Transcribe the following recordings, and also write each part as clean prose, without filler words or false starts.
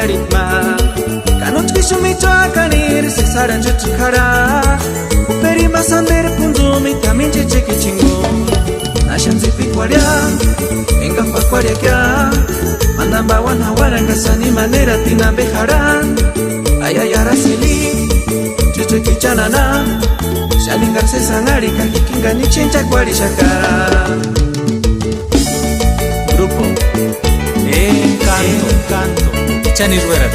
ritma kanut kishumitoa kanir sesaran jutukara uperi masander pundumi tamin chichiki chingo nashan zipi kwaria enga pa kwaria kya mandamba wana warangasani manera tinambe haran ayayara sili chichiki chanana shalingar sesangari kakikinga ni chincha kwari shakara grupo Encanto Chani Ruera.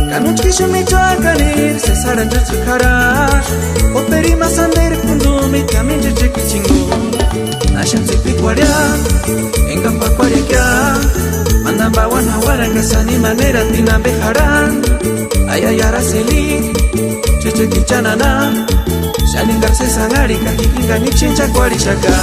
Kanut kishumitoa kanir sesaran jutukara operi masander pundumi tamin chichiki chingo nashan zipi kwaria enga pa kwaria kya mandamba wana warangasani manera tinambe haran ayayara seli chichiki chanana shalingar sesangari kakikinga ni chincha kwari shaka